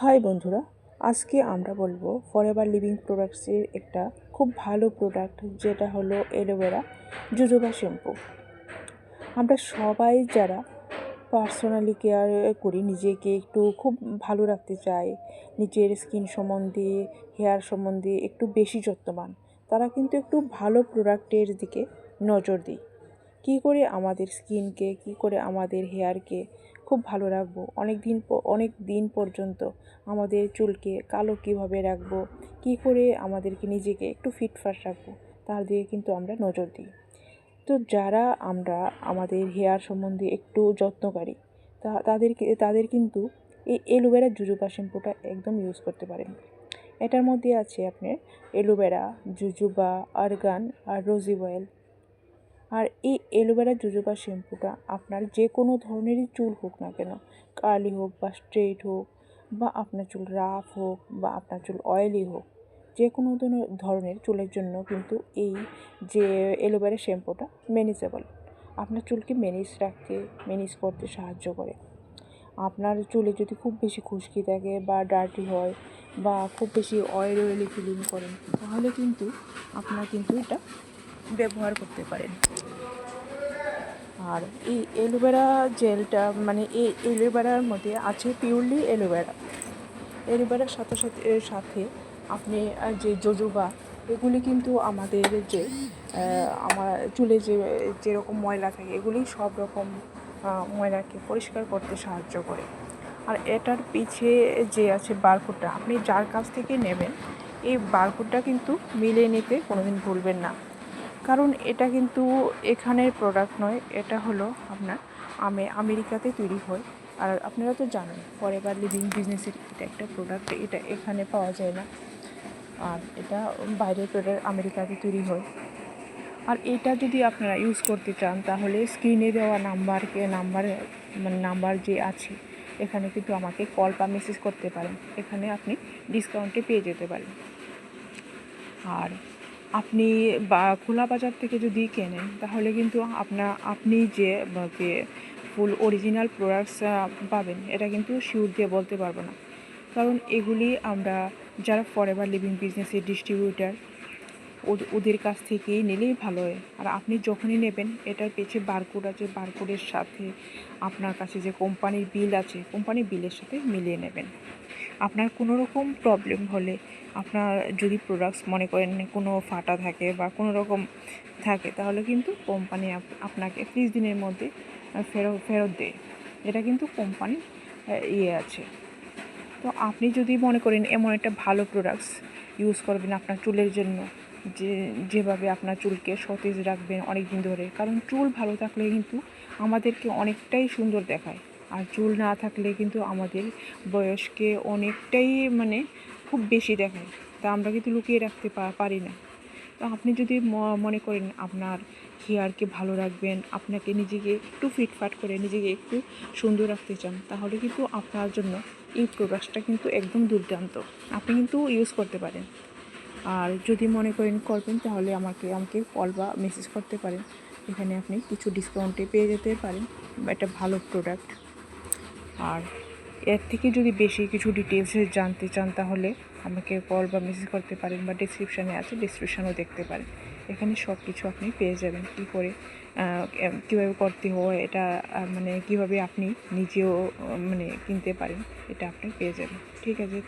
High বন্ধুরা, আজকে আমরা বলবো ফরএভার লিভিং প্রোডাক্টসের একটা খুব ভালো প্রোডাক্ট, যেটা হলো অ্যালোভেরা জোজোবা শ্যাম্পু। আমরা সবাই যারা পার্সোনালি কেয়ার করি, নিজেকে একটু খুব ভালো রাখতে চাই, নিজের স্কিন সম্বন্ধে, হেয়ার সম্বন্ধে একটু বেশি যত্নবান, তারা কিন্তু একটু ভালো প্রোডাক্টের দিকে নজর দিই। কী করে আমাদের স্কিনকে, কী করে আমাদের হেয়ারকে খুব ভালো রাখবো, অনেক দিন পর্যন্ত আমাদের চুলকে কালো কীভাবে রাখবো, কী করে আমাদেরকে নিজেকে একটু ফিটফাট রাখবো, তার দিকে কিন্তু আমরা নজর দিই। তো যারা আমরা আমাদের হেয়ার সম্বন্ধে একটু যত্নকারী, তাদের কিন্তু এই অ্যালোভেরা জুজুবা শ্যাম্পুটা একদম ইউজ করতে পারেন। এটার মধ্যে আছে আপনার অ্যালোভেরা, জুজুবা, আর্গান আর রোজি অয়েল। আর এই অ্যালোভেরা জোজোবা শ্যাম্পুটা আপনার যে কোনো ধরনেরই চুল হোক না কেন, কার্লি হোক বা স্ট্রেট হোক, বা আপনার চুল রাফ হোক বা আপনার চুল অয়েলি হোক, যে কোনো ধরনের চুলের জন্য কিন্তু এই যে অ্যালোভেরা শ্যাম্পুটা ম্যানেজেবল। আপনার চুলকে ম্যানেজ করতে সাহায্য করে। আপনার চুলে যদি খুব বেশি খুশকি থাকে বা ডার্টি হয় বা খুব বেশি অয়েলি ফিলিং করেন, তাহলে কিন্তু আপনার কিন্তু এটা ব্যবহার করতে পারেন। আর এই অ্যালোভেরা জেলটা, মানে এই অ্যালোভেরার মধ্যে আছে পিওরলি অ্যালোভেরার সাথে আপনি যে জোজোবা, এগুলি কিন্তু আমাদের যে আমার চুলে যেরকম ময়লা থাকে, এগুলি সব রকম ময়লাকে পরিষ্কার করতে সাহায্য করে। আর এটার পিছে যে আছে বারকোডটা, আপনি যার কাছ থেকে নেবেন এই বারকোডটা কিন্তু মিলিয়ে নিতে কোনোদিন ভুলবেন না, কারণ এটা কিন্তু এখানের প্রোডাক্ট নয়, এটা হলো আপনার আমেরিকাতে তৈরি হয়। আর আপনারা তো জানেন ফরএভার লিভিং বিজনেসের এটা একটা প্রোডাক্ট, এটা এখানে পাওয়া যায় না, আর এটা বাইরের প্রোডাক্ট, আমেরিকাতে তৈরি হয়। আর এটা যদি আপনারা ইউজ করতে চান, তাহলে স্ক্রিনে দেওয়া নাম্বার যে আছে, এখানে কিন্তু আমাকে কল বা মেসেজ করতে পারেন, এখানে আপনি ডিসকাউন্টে পেয়ে যেতে পারেন। আর আপনি খোলা বাজার থেকে যদি কেনেন, তাহলে কিন্তু আপনি যে ফুল অরিজিনাল প্রোডাক্টস পাবেন, এটা কিন্তু শিওর দিয়ে বলতে পারবো না, কারণ এগুলি আমরা যারা ফরএভার লিভিং বিজনেসের ডিস্ট্রিবিউটার, ওদের কাছ থেকেই নিলেই ভালো হয়। আর আপনি যখনই নেবেন, এটার পেছে বারকোড আছে, বারকোডের সাথে আপনার কাছে যে কোম্পানির বিল আছে, কোম্পানির বিলের সাথে মিলিয়ে নেবেন। আপনার কোনো রকম প্রবলেম হলে, আপনার যদি প্রোডাক্টস মনে করেন কোনো ফাটা থাকে বা কোনো রকম থাকে, তাহলে কিন্তু কোম্পানি আপনাকে 30 দিনের মধ্যে ফেরত দেয়। এটা কিন্তু কোম্পানি আছে। তো আপনি যদি মনে করেন এমন একটা ভালো প্রোডাক্টস ইউজ করবেন আপনার চুলের জন্য, যেভাবে আপনার চুলকে সতেজ রাখবেন অনেক দিন ধরে, কারণ চুল ভালো থাকলে কিন্তু আমাদেরকে অনেকটাই সুন্দর দেখায়, আর চুল না থাকলে কিন্তু আমাদের বয়সকে অনেকটাই খুব বেশি দেখায়, তা আমরা কিন্তু লুকিয়ে রাখতে পারি না। তো আপনি যদি মনে করেন আপনার হেয়ারকে ভালো রাখবেন, আপনাকে নিজেকে একটু ফিটফাট করে নিজেকে একটু সুন্দর রাখতে চান, তাহলে কিন্তু আপনার জন্য এই প্রোডাক্টটা কিন্তু একদম দুর্দান্ত, আপনি কিন্তু ইউজ করতে পারেন। আর যদি মনে করেন করবেন, তাহলে আমাকে কল বা মেসেজ করতে পারেন, এখানে আপনি কিছু ডিসকাউন্টে পেয়ে যেতে পারেন একটা ভালো প্রোডাক্ট। আর এর থেকে যদি বেশি কিছু ডিটেলসে জানতে চান, তাহলে আমাকে কল বা মেসেজ করতে পারেন, বা ডিসক্রিপশানে আছে, ডিসক্রিপশানও দেখতে পারেন, এখানে সব কিছু আপনি পেয়ে যাবেন। কীভাবে করতে হয় এটা, কীভাবে আপনি নিজেও কিনতে পারেন, এটা আপনি পেয়ে যাবেন। ঠিক আছে।